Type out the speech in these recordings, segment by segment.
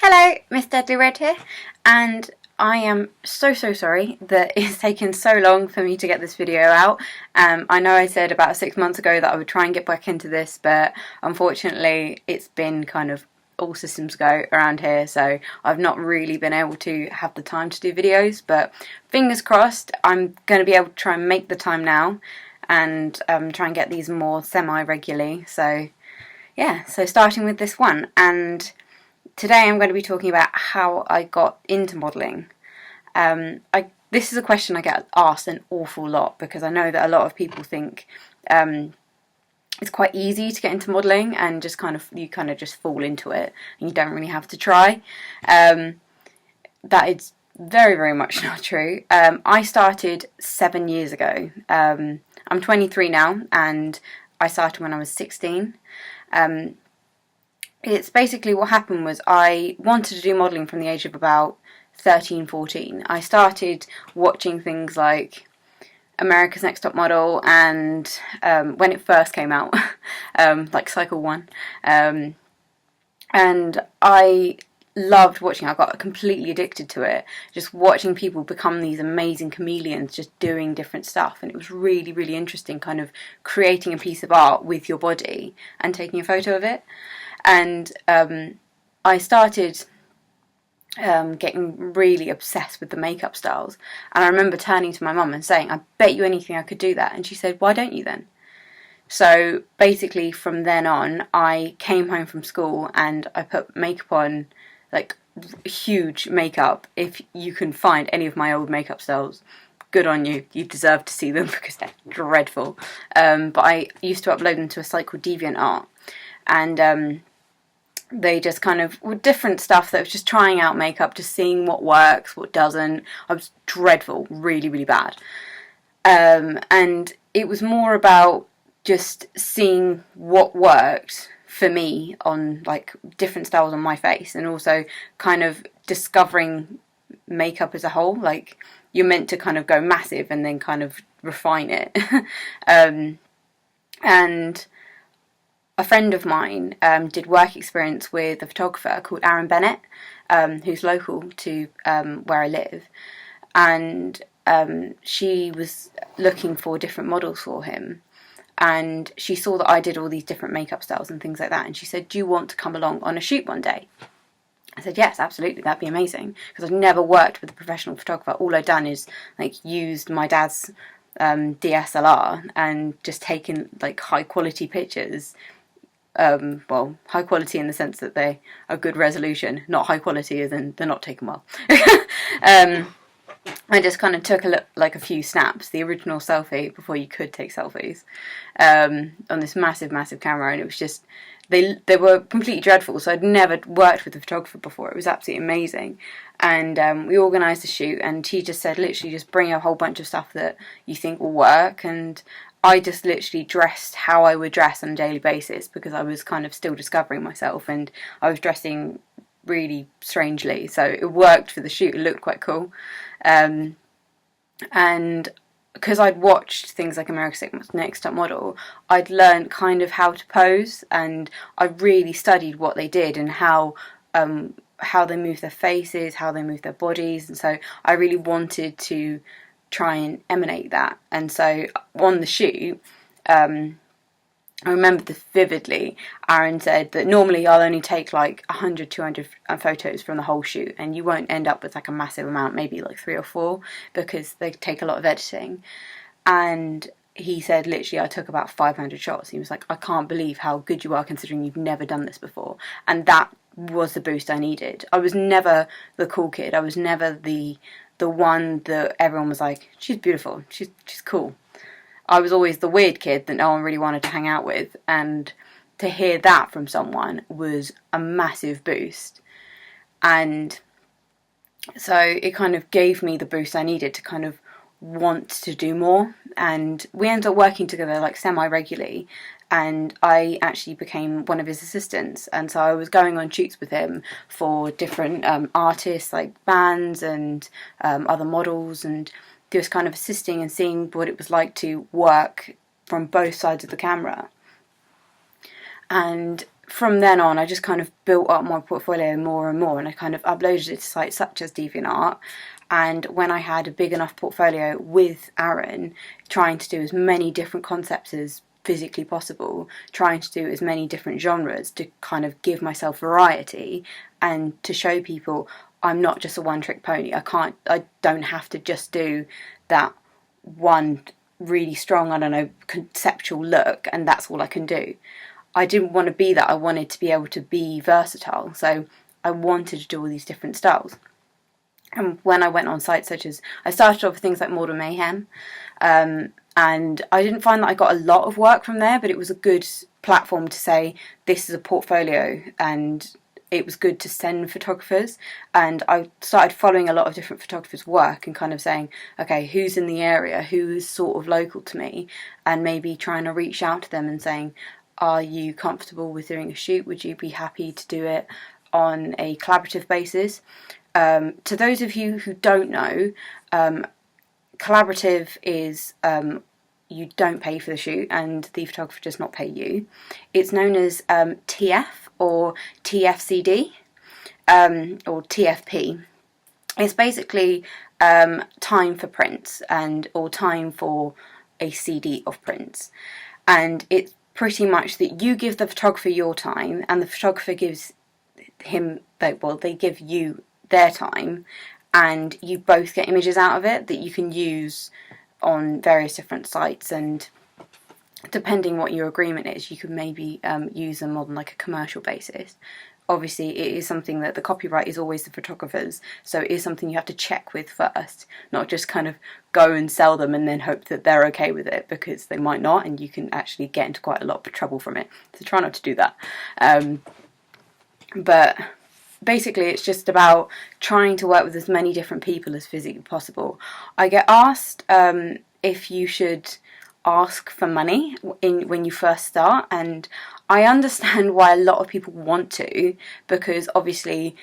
Hello, MissDeadlyRed here, and I am so sorry that it's taken so long for me to get this video out. I know I said about 6 months ago that I would try and get back into this, but unfortunately it's been kind of all systems go around here, so I've not really been able to have the time to do videos, but fingers crossed I'm going to be able to try and make the time now and try and get these more semi-regularly. So yeah, so starting with this one, and today I'm going to be talking about how I got into modelling. This is a question I get asked an awful lot because I know that a lot of people think it's quite easy to get into modelling and just you just fall into it and you don't really have to try. That is very much not true. I started 7 years ago. I'm 23 now and I started when I was 16. It's basically what happened was I wanted to do modelling from the age of about 13, 14. I started watching things like America's Next Top Model and when it first came out, like Cycle 1. And I loved watching it. I got completely addicted to it, just watching people become these amazing chameleons, just doing different stuff. And it was really interesting, kind of creating a piece of art with your body and taking a photo of it. And I started getting really obsessed with the makeup styles, and I remember turning to my mum and saying, I bet you anything I could do that. And she said, why don't you then? So basically from then on I came home from school and I put makeup on, like huge makeup. If you can find any of my old makeup styles, good on you, you deserve to see them because they're dreadful. But I used to upload them to a site called DeviantArt, and they just kind of were different stuff that was just trying out makeup, just seeing what works, what doesn't. I was dreadful, really bad. And it was more about just seeing what worked for me on like different styles on my face, and also kind of discovering makeup as a whole. Like, you're meant to kind of go massive and then kind of refine it. And a friend of mine did work experience with a photographer called Bennett, who's local to where I live, and she was looking for different models for him, and she saw that I did all these different makeup styles and things like that, and she said, do you want to come along on a shoot one day? I said, yes, absolutely, that'd be amazing, because I've never worked with a professional photographer. All I've done is like used my dad's DSLR and just taken like high quality pictures. Well, high quality in the sense that they are good resolution, not high quality as in they're not taken well. I just kind of took a few snaps, the original selfie before you could take selfies, on this massive camera, and it was just, they were completely dreadful. So I'd never worked with a photographer before. It was absolutely amazing, and we organised a shoot, and he just said, literally just bring a whole bunch of stuff that you think will work. And I just literally dressed how I would dress on a daily basis because I was kind of still discovering myself, and I was dressing really strangely, so it worked for the shoot. It looked quite cool. And because I'd watched things like America's Next Top Model, I'd learned kind of how to pose, and I really studied what they did and how they move their faces, how they move their bodies, and so I really wanted to try and emanate that. And so on the shoot, I remember this vividly. Aaron said that normally I'll only take like 100, 200 photos from the whole shoot, and you won't end up with like a massive amount, maybe like 3 or 4, because they take a lot of editing. And he said literally I took about 500 shots. He was like, I can't believe how good you are considering you've never done this before. And that was the boost I needed. I was never the cool kid. I was never the one that everyone was like, she's beautiful, she's cool. I was always the weird kid that no one really wanted to hang out with, and to hear that from someone was a massive boost. And so it kind of gave me the boost I needed to kind of want to do more, and we ended up working together like semi-regularly, and I actually became one of his assistants. And so I was going on shoots with him for different artists like bands and other models, and just kind of assisting and seeing what it was like to work from both sides of the camera. And from then on, I just kind of built up my portfolio more and more, and I kind of uploaded it to sites such as DeviantArt. And when I had a big enough portfolio with Aaron, trying to do as many different concepts as physically possible, trying to do as many different genres to kind of give myself variety and to show people I'm not just a one-trick pony. I don't have to just do that one really strong, I don't know, conceptual look, and that's all I can do. I didn't want to be that. I wanted to be able to be versatile. So I wanted to do all these different styles. And when I went on sites such as, I started off with things like Model Mayhem, and I didn't find that I got a lot of work from there, but it was a good platform to say, this is a portfolio, and it was good to send photographers. And I started following a lot of different photographers' work and kind of saying, okay, who's in the area, who's sort of local to me, and maybe trying to reach out to them and saying, are you comfortable with doing a shoot? Would you be happy to do it on a collaborative basis? To those of you who don't know, collaborative is you don't pay for the shoot and the photographer does not pay you. It's known as TF or TFCD or TFP. It's basically time for prints or time for a CD of prints, and it's pretty much that you give the photographer your time and the photographer gives they give you their time, and you both get images out of it that you can use on various different sites, and depending what your agreement is, you could maybe use them on like a commercial basis. Obviously, it is something that the copyright is always the photographer's, so it is something you have to check with first, not just kind of go and sell them and then hope that they're okay with it, because they might not, and you can actually get into quite a lot of trouble from it. So try not to do that. But basically, it's just about trying to work with as many different people as physically possible. I get asked if you should ask for money when you first start, and I understand why a lot of people want to, because obviously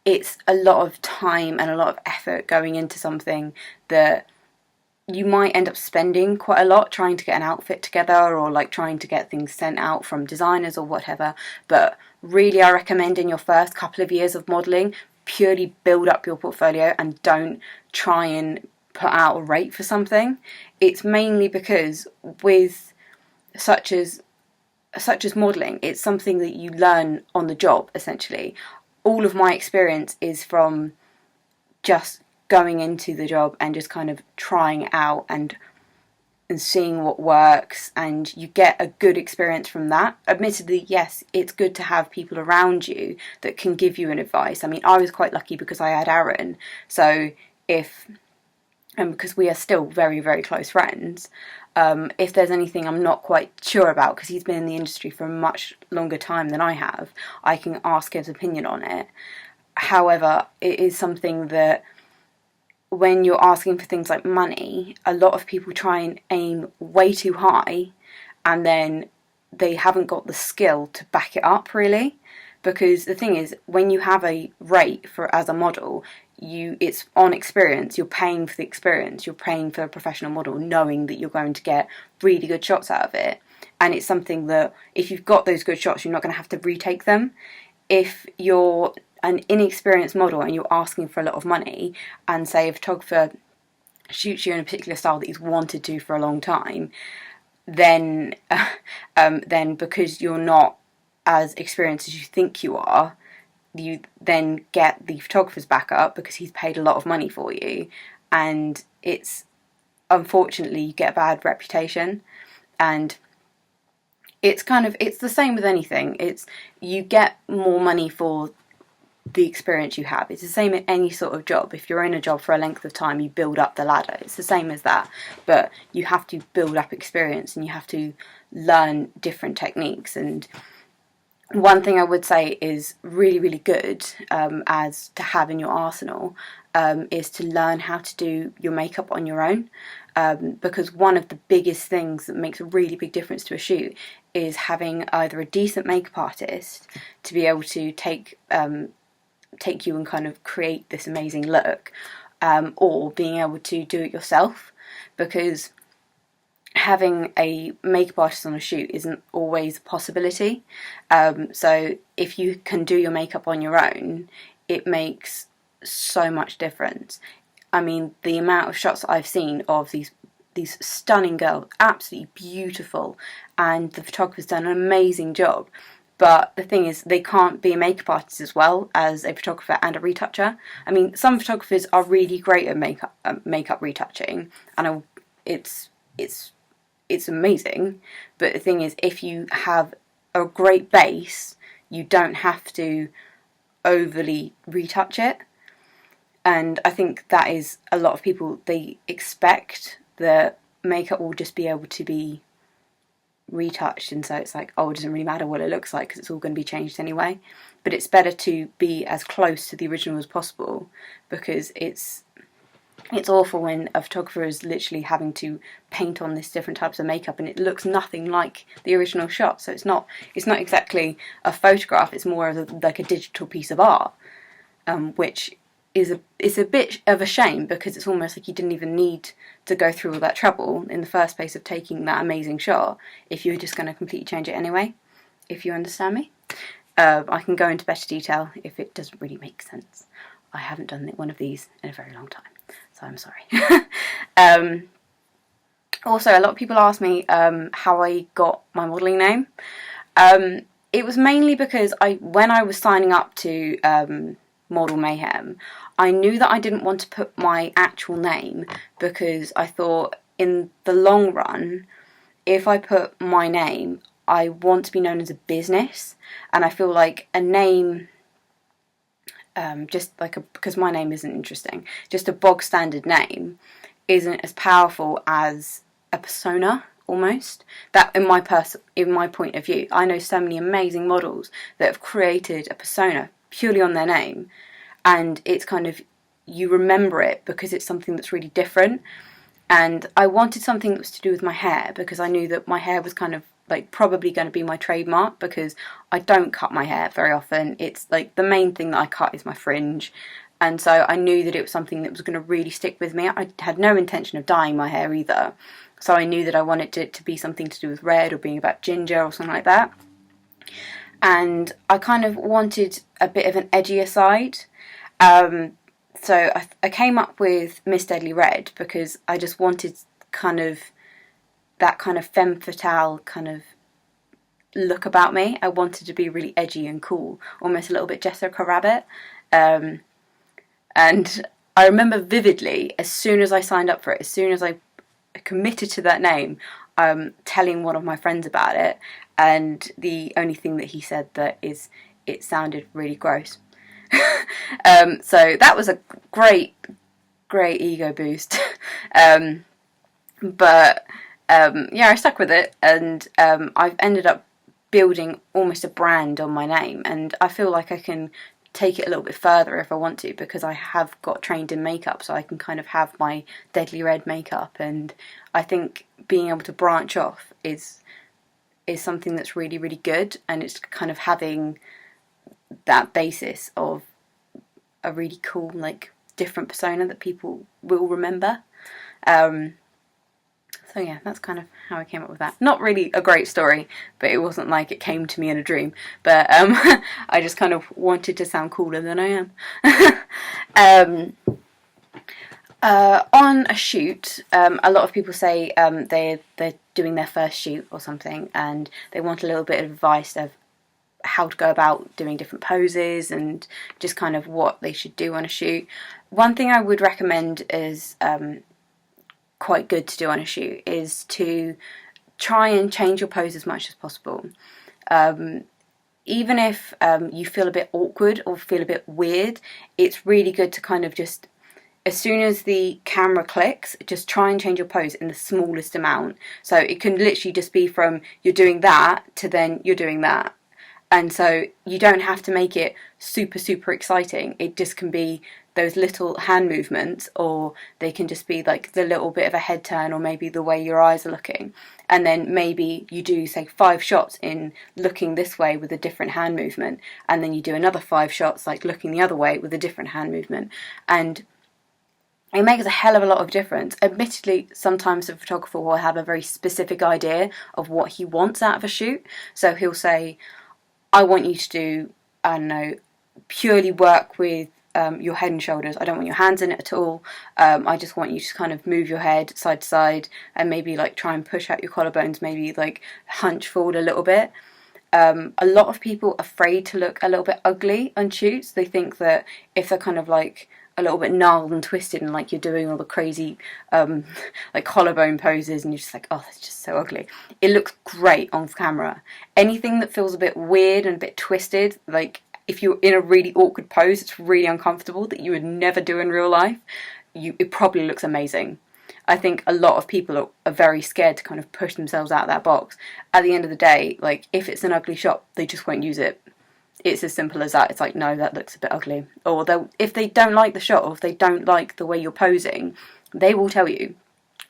it's a lot of time and a lot of effort going into something that you might end up spending quite a lot trying to get an outfit together, or like trying to get things sent out from designers or whatever. But really, I recommend in your first couple of years of modelling, purely build up your portfolio and don't try and put out a rate for something. It's mainly because with such as modelling, it's something that you learn on the job, essentially. All of my experience is from just going into the job and just kind of trying it out and seeing what works, and you get a good experience from that. Admittedly, yes, it's good to have people around you that can give you an advice. I mean, I was quite lucky because I had Aaron, so because we are still very, very close friends, if there's anything I'm not quite sure about, because he's been in the industry for a much longer time than I have, I can ask his opinion on it. However, it is something that when you're asking for things like money, a lot of people try and aim way too high, and then they haven't got the skill to back it up, really. Because the thing is, when you have a rate as a model, it's on experience. You're paying for the experience. You're paying for a professional model, knowing that you're going to get really good shots out of it. And it's something that if you've got those good shots, you're not going to have to retake them. If you're an inexperienced model and you're asking for a lot of money, and say a photographer shoots you in a particular style that he's wanted to for a long time, then because you're not as experienced as you think you are, you then get the photographer's back up because he's paid a lot of money for you, and it's unfortunately you get a bad reputation. And it's the same with anything. It's you get more money for the experience you have. It's the same in any sort of job. If you're in a job for a length of time, you build up the ladder. It's the same as that, but you have to build up experience and you have to learn different techniques. And one thing I would say is really, really good as to have in your arsenal is to learn how to do your makeup on your own, because one of the biggest things that makes a really big difference to a shoot is having either a decent makeup artist to be able to take you and kind of create this amazing look, or being able to do it yourself. Because having a makeup artist on a shoot isn't always a possibility. So if you can do your makeup on your own, it makes so much difference. I mean, the amount of shots that I've seen of these stunning girls, absolutely beautiful, and the photographer's done an amazing job. But the thing is, they can't be a makeup artist as well as a photographer and a retoucher. I mean, some photographers are really great at makeup retouching, and it's amazing. But the thing is, if you have a great base, you don't have to overly retouch it. And I think that is a lot of people, they expect that makeup will just be able to be retouched, and so it's like, oh, it doesn't really matter what it looks like because it's all going to be changed anyway. But it's better to be as close to the original as possible, because it's awful when a photographer is literally having to paint on this different types of makeup and it looks nothing like the original shot. So it's not exactly a photograph, it's more of like a digital piece of art, which is a bit of a shame, because it's almost like you didn't even need to go through all that trouble in the first place of taking that amazing shot if you were just going to completely change it anyway, if you understand me. I can go into better detail if it doesn't really make sense. I haven't done one of these in a very long time, so I'm sorry. Also, a lot of people ask me how I got my modelling name. It was mainly because when I was signing up to Model Mayhem, I knew that I didn't want to put my actual name, because I thought in the long run, if I put my name, I want to be known as a business, and I feel like a name, because my name isn't interesting, just a bog standard name isn't as powerful as a persona, almost. That in my point of view, I know so many amazing models that have created a persona purely on their name, and it's kind of, you remember it because it's something that's really different. And I wanted something that was to do with my hair, because I knew that my hair was kind of like probably going to be my trademark, because I don't cut my hair very often. It's like the main thing that I cut is my fringe, and so I knew that it was something that was going to really stick with me. I had no intention of dyeing my hair either, so I knew that I wanted it to be something to do with red or being about ginger or something like that. And I kind of wanted a bit of an edgier side. So I came up with MissDeadlyRed because I just wanted kind of that kind of femme fatale kind of look about me. I wanted to be really edgy and cool, almost a little bit Jessica Rabbit. And I remember vividly, as soon as I signed up for it, as soon as I committed to that name, telling one of my friends about it, and the only thing that he said that is it sounded really gross. So that was a great ego boost. But yeah, I stuck with it, and I've ended up building almost a brand on my name, and I feel like I can take it a little bit further if I want to, because I have got trained in makeup, so I can kind of have my Deadly Red makeup, and I think being able to branch off is something that's really, really good, and it's kind of having that basis of a really cool, like, different persona that people will remember. So yeah, that's kind of how I came up with that. Not really a great story, but it wasn't like it came to me in a dream. But I just kind of wanted to sound cooler than I am. On a shoot, a lot of people say they're doing their first shoot or something, and they want a little bit of advice of how to go about doing different poses and just kind of what they should do on a shoot. One thing I would recommend is quite good to do on a shoot is to try and change your pose as much as possible. Even if you feel a bit awkward or feel a bit weird, it's really good to kind of just, as soon as the camera clicks, just try and change your pose in the smallest amount. So it can literally just be from you're doing that to then you're doing that. And so you don't have to make it super, super exciting. It just can be those little hand movements, or they can just be like the little bit of a head turn, or maybe the way your eyes are looking. And then maybe you do, say, 5 shots in looking this way with a different hand movement, and then you do another 5 shots like looking the other way with a different hand movement. And it makes a hell of a lot of difference. Admittedly, sometimes the photographer will have a very specific idea of what he wants out of a shoot. So he'll say, I want you to do, I don't know, purely work with your head and shoulders. I don't want your hands in it at all. I just want you to kind of move your head side to side and maybe like try and push out your collarbones, maybe like hunch forward a little bit. A lot of people are afraid to look a little bit ugly on shoots. They think that if they're kind of like a little bit gnarled and twisted and like you're doing all the crazy like collarbone poses and you're just like, oh, that's just so ugly. It looks great on camera. Anything that feels a bit weird and a bit twisted, like if you're in a really awkward pose, it's really uncomfortable, that you would never do in real life, it probably looks amazing. I think a lot of people are very scared to kind of push themselves out of that box. At the end of the day, like if it's an ugly shot, they just won't use it. It's as simple as that. It's like, no, that looks a bit ugly. Or if they don't like the shot, or if they don't like the way you're posing, they will tell you.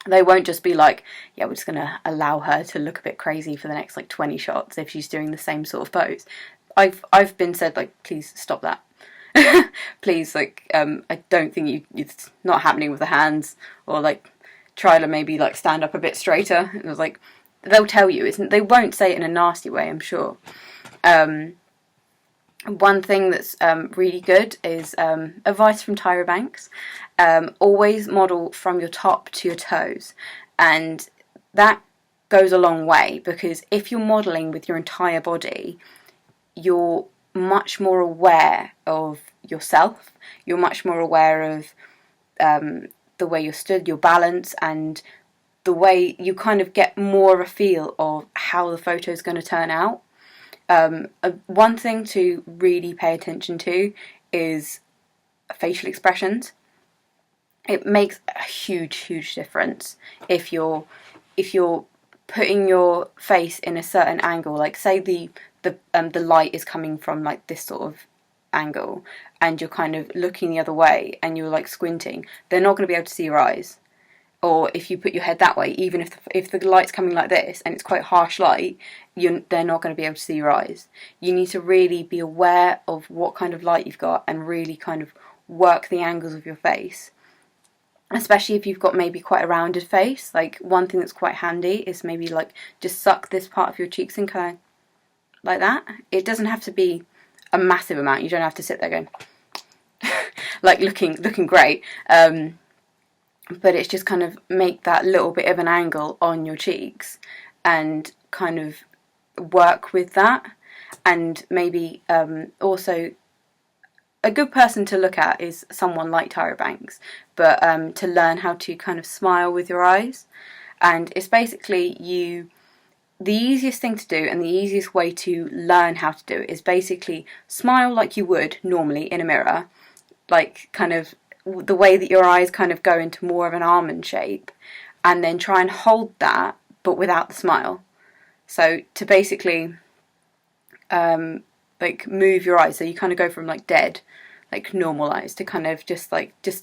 They won't just be like, yeah, we're just going to allow her to look a bit crazy for the next like 20 shots if she's doing the same sort of pose. I've been said, like, please stop that. Please, like, I don't think it's not happening with the hands. Or like, try to maybe like stand up a bit straighter. It was like, they'll tell you. They won't say it in a nasty way, I'm sure. One thing that's really good is advice from Tyra Banks. Always model from your top to your toes. And that goes a long way, because if you're modelling with your entire body, you're much more aware of yourself. You're much more aware of the way you're stood, your balance, and the way you kind of get more of a feel of how the photo is going to turn out. One thing to really pay attention to is facial expressions. It makes a huge difference if you're putting your face in a certain angle. Like say the light is coming from like this sort of angle, and you're kind of looking the other way, and you're like squinting. They're not going to be able to see your eyes. Or if you put your head that way, even if the light's coming like this and it's quite harsh light, they're not going to be able to see your eyes. You need to really be aware of what kind of light you've got and really kind of work the angles of your face. Especially if you've got maybe quite a rounded face. Like one thing that's quite handy is maybe like just suck this part of your cheeks in kind of like that. It doesn't have to be a massive amount. You don't have to sit there going like looking great. But it's just kind of make that little bit of an angle on your cheeks and kind of work with that. And maybe also a good person to look at is someone like Tyra Banks, but to learn how to kind of smile with your eyes. And it's basically the easiest thing to do and the easiest way to learn how to do it is basically smile like you would normally in a mirror, like kind of the way that your eyes kind of go into more of an almond shape, and then try and hold that but without the smile. So to basically like move your eyes, so you kind of go from like dead, like normal eyes, to kind of just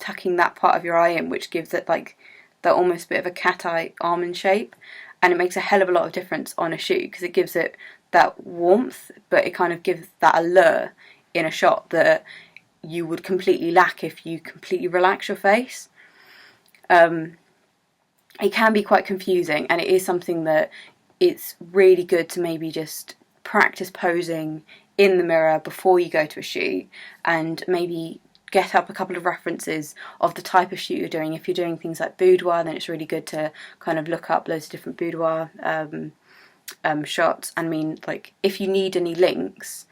tucking that part of your eye in, which gives it like that almost bit of a cat eye almond shape. And it makes a hell of a lot of difference on a shoot, because it gives it that warmth, but it kind of gives that allure in a shot that you would completely lack if you completely relax your face. It can be quite confusing, and it is something that it's really good to maybe just practice posing in the mirror before you go to a shoot, and maybe get up a couple of references of the type of shoot you're doing. If you're doing things like boudoir, then it's really good to kind of look up loads of different boudoir shots. I mean, like if you need any links,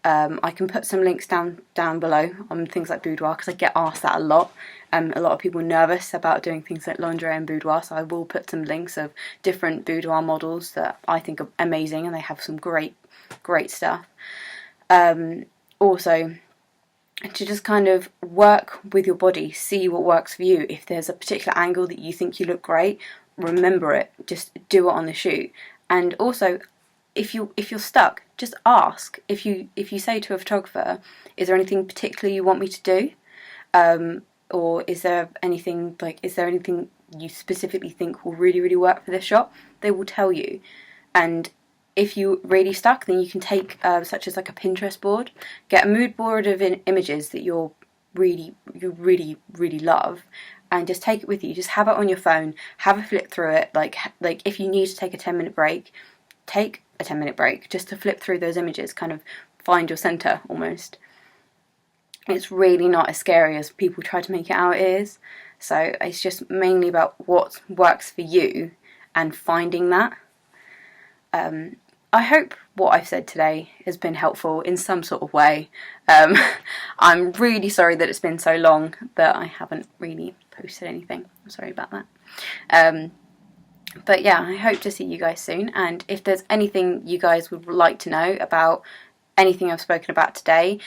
I can put some links down below on things like boudoir, because I get asked that a lot. A lot of people are nervous about doing things like lingerie and boudoir, so I will put some links of different boudoir models that I think are amazing, and they have some great stuff. Also, to just kind of work with your body, see what works for you. If there's a particular angle that you think you look great, remember it, just do it on the shoot. And also, if you're stuck, just ask. If you say to a photographer, is there anything particular you want me to do, or is there anything you specifically think will really work for this shot? They will tell you. And if you're really stuck, then you can take such as like a Pinterest board, get a mood board of images that you really love, and just take it with you. Just have it on your phone, have a flip through it. Like if you need to take a 10-minute break, take a 10-minute break just to flip through those images, kind of find your centre almost. It's really not as scary as people try to make it out it is. So it's just mainly about what works for you and finding that. I hope what I've said today has been helpful in some sort of way. I'm really sorry that it's been so long that I haven't really posted anything. I'm sorry about that. But yeah, I hope to see you guys soon, and if there's anything you guys would like to know about anything I've spoken about today,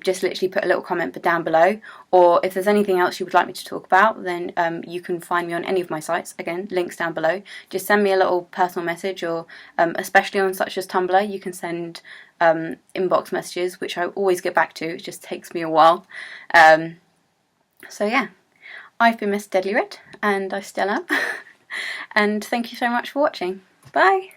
just literally put a little comment down below, or if there's anything else you would like me to talk about, then you can find me on any of my sites. Again, links down below. Just send me a little personal message, or especially on such as Tumblr, you can send inbox messages, which I always get back to. It just takes me a while. So yeah, I've been MissDeadlyRed, and I still am. And thank you so much for watching. Bye!